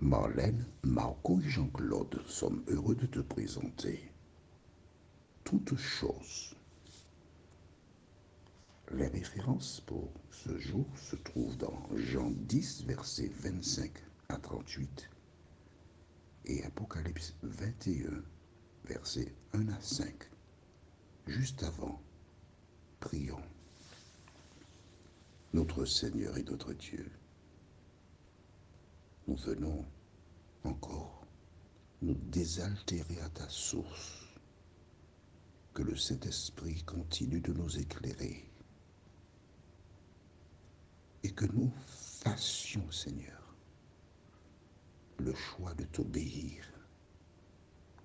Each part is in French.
Marlène, Marco et Jean-Claude sommes heureux de te présenter toutes choses. Les références pour ce jour se trouvent dans Jean 10, versets 25 à 38 et Apocalypse 21, versets 1 à 5. Juste avant, prions. Notre Seigneur et notre Dieu, nous venons encore nous désaltérer à ta source. Que le Saint-Esprit continue de nous éclairer et que nous fassions, Seigneur, le choix de t'obéir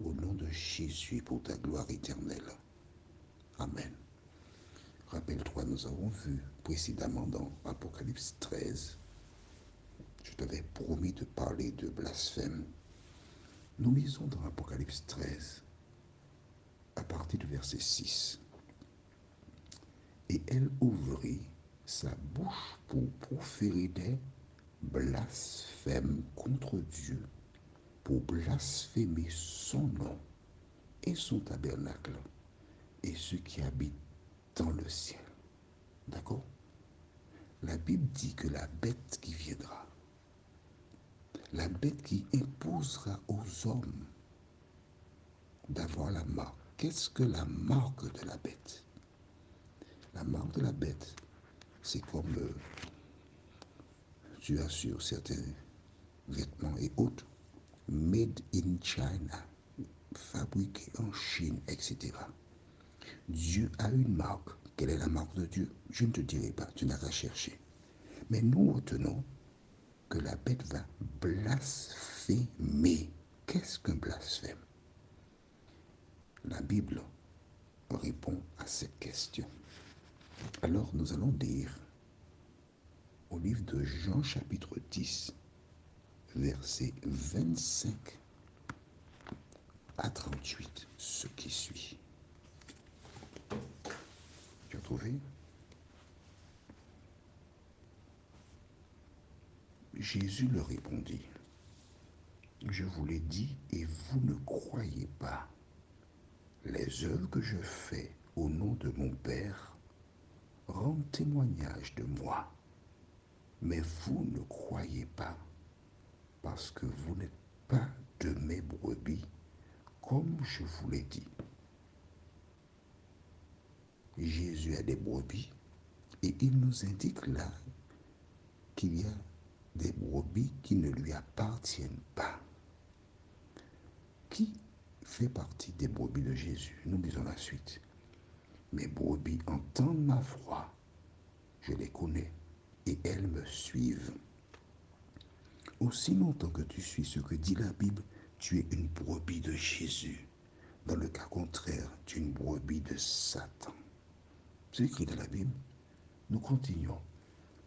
au nom de Jésus pour ta gloire éternelle. Amen. Rappelle-toi, nous avons vu précédemment dans Apocalypse 13, je t'avais promis de parler de blasphème. Nous lisons dans Apocalypse 13, à partir du verset 6. Et elle ouvrit sa bouche pour proférer des blasphèmes contre Dieu, pour blasphémer son nom et son tabernacle et ceux qui habitent dans le ciel. D'accord? La Bible dit que la bête qui viendra, la bête qui imposera aux hommes d'avoir la marque. Qu'est-ce que la marque de la bête? La marque de la bête, c'est comme tu as sur certains vêtements et autres, made in China, fabriqué en Chine, etc. Dieu a une marque. Quelle est la marque de Dieu? Je ne te dirai pas, tu n'as qu'à chercher. Mais nous retenons que la bête va blasphémer. Qu'est-ce qu'un blasphème? La Bible répond à cette question. Alors nous allons lire au livre de Jean chapitre 10, versets 25 à 38, ce qui suit. Tu as trouvé? Jésus leur répondit, je vous l'ai dit et vous ne croyez pas. Les œuvres que je fais au nom de mon Père rendent témoignage de moi. Mais vous ne croyez pas parce que vous n'êtes pas de mes brebis, comme je vous l'ai dit. Jésus a des brebis et il nous indique là qu'il y a des brebis qui ne lui appartiennent pas. Qui fait partie des brebis de Jésus? Nous lisons la suite. Mes brebis entendent ma voix, je les connais et elles me suivent. Aussi longtemps que tu suis ce que dit la Bible, tu es une brebis de Jésus. Dans le cas contraire, tu es une brebis de Satan. C'est écrit dans la Bible. Nous continuons.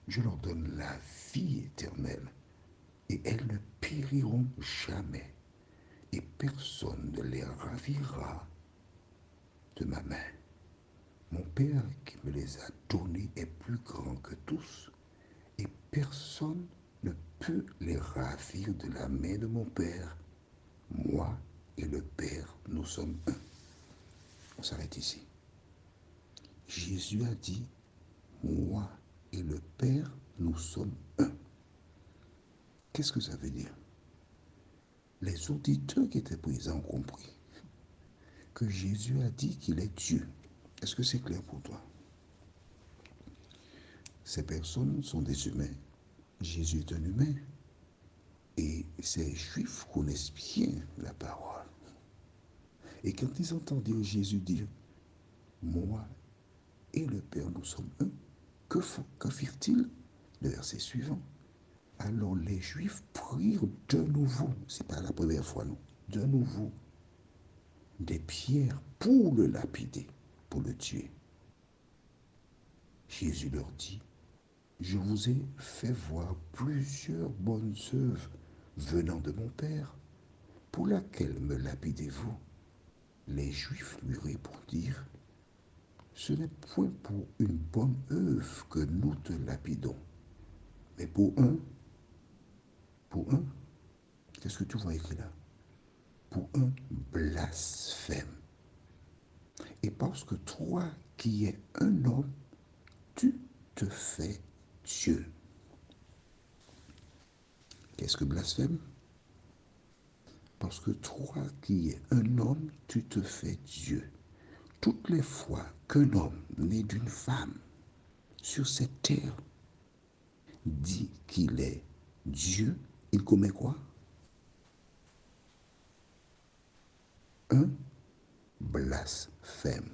Je leur donne la vie éternelle et elles ne périront jamais et personne ne les ravira de ma main. Mon Père qui me les a donnés est plus grand que tous et personne ne peut les ravir de la main de mon Père. Moi et le Père, nous sommes un. On s'arrête ici. Jésus a dit, moi et le Père, nous sommes un. Qu'est-ce que ça veut dire? Les auditeurs qui étaient présents ont compris que Jésus a dit qu'il est Dieu. Est-ce que c'est clair pour toi? Ces personnes sont des humains. Jésus est un humain. Et ces Juifs connaissent bien la parole. Et quand ils entendirent Jésus dire, moi et le Père, nous sommes un, que firent-ils? Le verset suivant. Alors les Juifs prirent de nouveau, c'est pas la première fois, non, de nouveau, des pierres pour le lapider, pour le tuer. Jésus leur dit, je vous ai fait voir plusieurs bonnes œuvres venant de mon Père. Pour laquelle me lapidez-vous? Les Juifs lui répondirent, ce n'est point pour une bonne œuvre que nous te lapidons, mais pour un Qu'est-ce que tu vois écrit là? Pour un blasphème. Et parce que toi qui es un homme, tu te fais Dieu. Qu'est-ce que blasphème? Parce que toi qui es un homme, tu te fais Dieu. Toutes les fois qu'un homme né d'une femme sur cette terre dit qu'il est Dieu, il commet quoi? Un blasphème.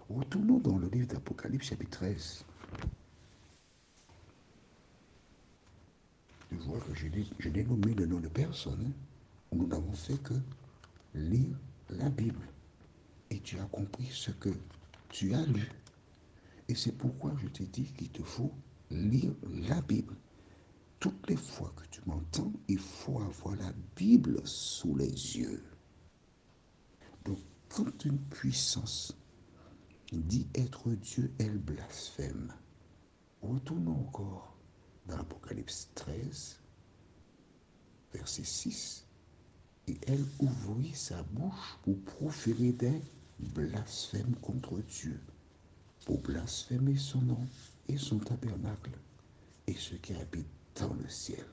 Retournons dans le livre d'Apocalypse chapitre 13. Tu vois que je n'ai nommé le nom de personne. Hein. Nous n'avons fait que lire la Bible. Et tu as compris ce que tu as lu. Et c'est pourquoi je t'ai dit qu'il te faut lire la Bible. Toutes les fois que tu m'entends, il faut avoir la Bible sous les yeux. Donc, quand une puissance dit être Dieu, elle blasphème. Retournons encore dans l'Apocalypse 13, verset 6. Et elle ouvrit sa bouche pour proférer des blasphèmes contre Dieu, pour blasphémer son nom et son tabernacle et ceux qui habitent dans le ciel.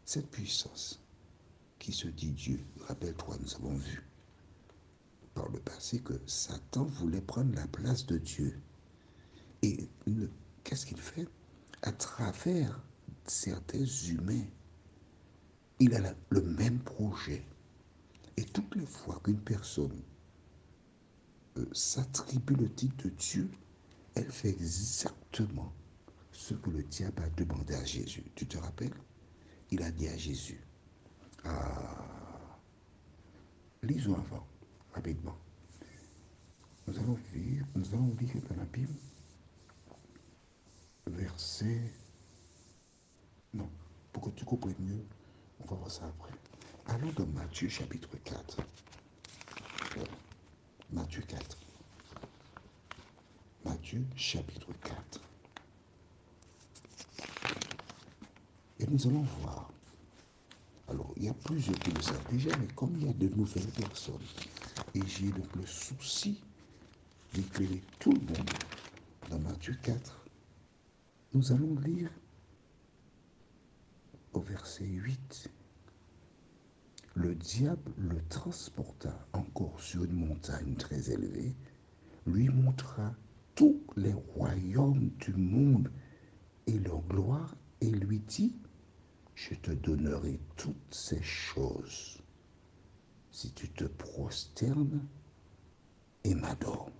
Cette puissance qui se dit Dieu, rappelle-toi, nous avons vu par le passé que Satan voulait prendre la place de Dieu. Et qu'est-ce qu'il fait? À travers certains humains, il a le même projet. Et toutes les fois qu'une personne s'attribue le titre de Dieu, elle fait exactement ce que le diable a demandé à Jésus. Tu te rappelles? Il a dit à Jésus, lisons avant, rapidement. Nous allons lire dans la Bible, verset... Non, pour que tu comprennes mieux, on va voir ça après. Allons dans Matthieu chapitre 4. Matthieu 4. Matthieu chapitre 4. Et nous allons voir. Alors, il y a plusieurs qui le savent déjà, mais comme il y a de nouvelles personnes, et j'ai donc le souci d'éclairer tout le monde dans Matthieu 4, nous allons lire au verset 8. Le diable le transporta encore sur une montagne très élevée, lui montra tous les royaumes du monde et leur gloire, et lui dit, je te donnerai toutes ces choses si tu te prosternes et m'adores.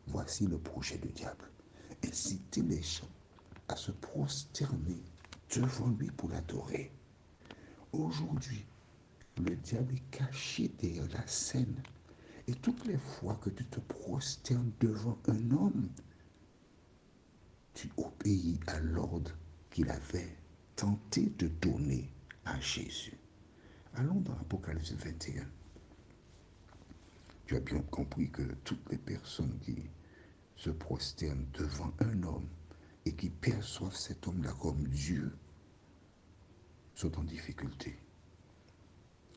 Voici le projet du diable. Inciter les gens à se prosterner devant lui pour l'adorer. Aujourd'hui, le diable est caché derrière la scène. Et toutes les fois que tu te prosternes devant un homme, tu obéis à l'ordre qu'il avait tenté de donner à Jésus. Allons dans Apocalypse 21. Tu as bien compris que toutes les personnes qui se prosternent devant un homme et qui perçoivent cet homme-là comme Dieu sont en difficulté.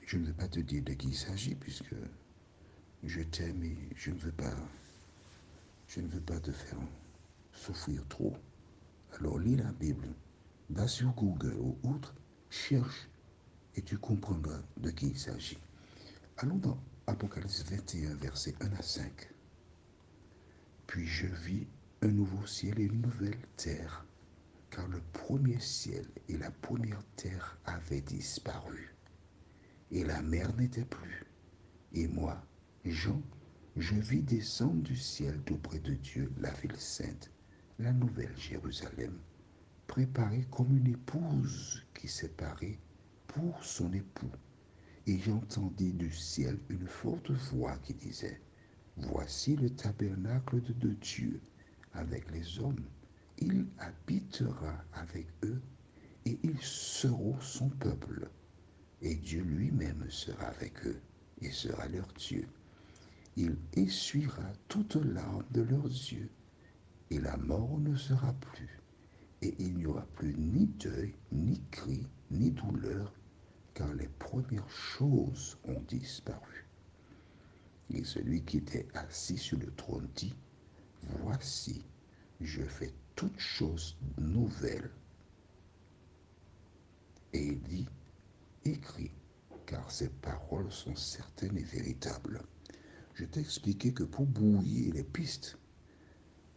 Je ne vais pas te dire de qui il s'agit puisque je t'aime et je ne veux pas te faire souffrir trop. Alors lis la Bible, va sur Google ou autre, cherche et tu comprendras de qui il s'agit. Allons dans Apocalypse 21, versets 1 à 5. Puis je vis un nouveau ciel et une nouvelle terre, car le premier ciel et la première terre avaient disparu, et la mer n'était plus. Et moi, Jean, je vis descendre du ciel d'auprès de Dieu la ville sainte, la nouvelle Jérusalem, préparée comme une épouse qui s'est parée pour son époux. Et j'entendis du ciel une forte voix qui disait, voici le tabernacle de Dieu avec les hommes. Il habitera avec eux et ils seront son peuple. Et Dieu lui-même sera avec eux et sera leur Dieu. Il essuiera toutes larmes de leurs yeux et la mort ne sera plus. Et il n'y aura plus ni deuil, ni cri, ni douleur, car les premières choses ont disparu. Et celui qui était assis sur le trône dit, voici, je fais toutes choses nouvelles. Et il dit, écris, car ces paroles sont certaines et véritables. Je t'ai expliqué que pour brouiller les pistes,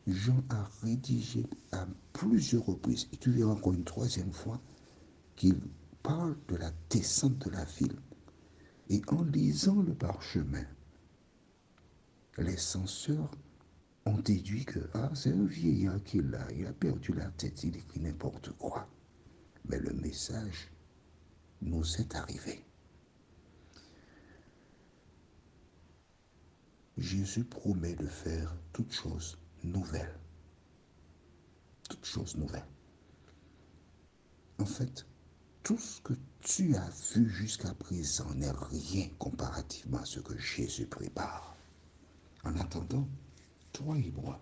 Jean a rédigé à plusieurs reprises, et tu verras encore une troisième fois, qu'il parle de la descente de la ville. Et en lisant le parchemin, les censeurs ont déduit que c'est un vieillard qui est là, il a perdu la tête, il écrit n'importe quoi. Mais le message nous est arrivé. Jésus promet de faire toutes choses nouvelles. Toutes choses nouvelles. En fait, tout ce que tu as vu jusqu'à présent n'est rien comparativement à ce que Jésus prépare. En attendant, toi et moi,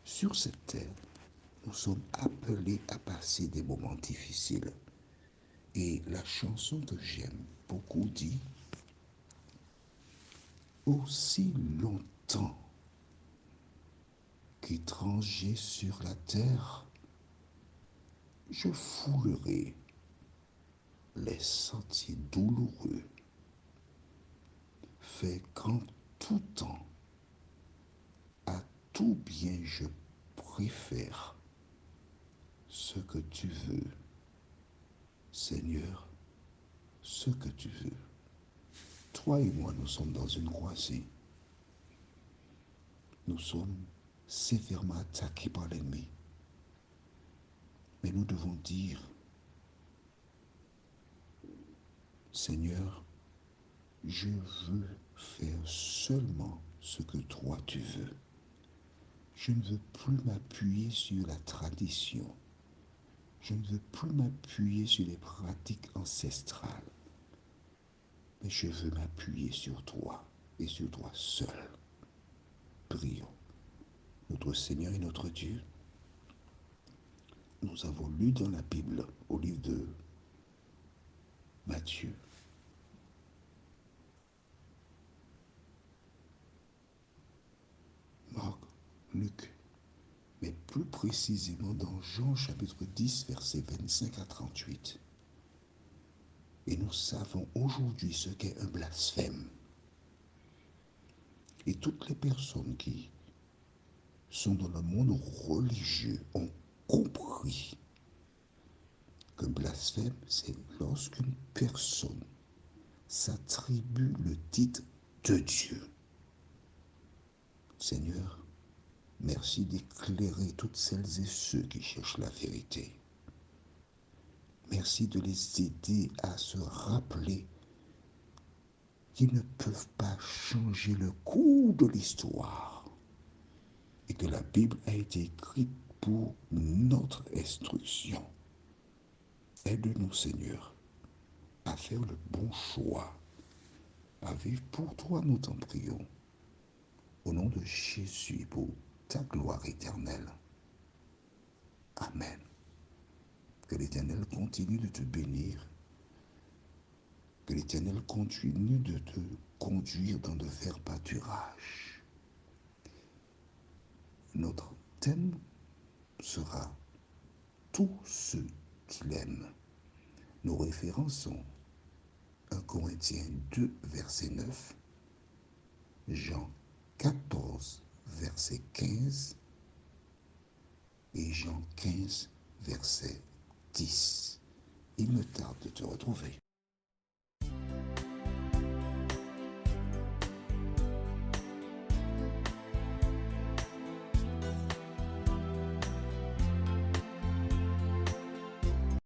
sur cette terre, nous sommes appelés à passer des moments difficiles. Et la chanson que j'aime beaucoup dit, aussi longtemps qu'étranger sur la terre, je foulerai les sentiers douloureux, fait qu'en tout temps, à tout bien je préfère ce que tu veux, Seigneur, ce que tu veux. Toi et moi, nous sommes dans une croisée. Nous sommes sévèrement attaqués par l'ennemi. Mais nous devons dire, Seigneur, je veux faire seulement ce que toi tu veux. Je ne veux plus m'appuyer sur la tradition. Je ne veux plus m'appuyer sur les pratiques ancestrales. Mais je veux m'appuyer sur toi et sur toi seul. Prions. Notre Seigneur et notre Dieu, nous avons lu dans la Bible, au livre de Matthieu, Marc, Luc, mais plus précisément dans Jean chapitre 10, versets 25 à 38. Et nous savons aujourd'hui ce qu'est un blasphème. Et toutes les personnes qui sont dans le monde religieux ont compris qu'un blasphème, c'est lorsqu'une personne s'attribue le titre de Dieu. Seigneur, merci d'éclairer toutes celles et ceux qui cherchent la vérité. Merci de les aider à se rappeler qu'ils ne peuvent pas changer le cours de l'histoire et que la Bible a été écrite pour notre instruction. Aide-nous, Seigneur, à faire le bon choix, à vivre pour toi, nous t'en prions. Au nom de Jésus, pour ta gloire éternelle. Amen. Que l'Éternel continue de te bénir. Que l'Éternel continue de te conduire dans de verts pâturages. Notre thème sera tous ceux qui l'aiment. Nos références sont 1 Corinthiens 2, verset 9, Jean 14, verset 15 et Jean 15, verset 10. Il me tarde de te retrouver.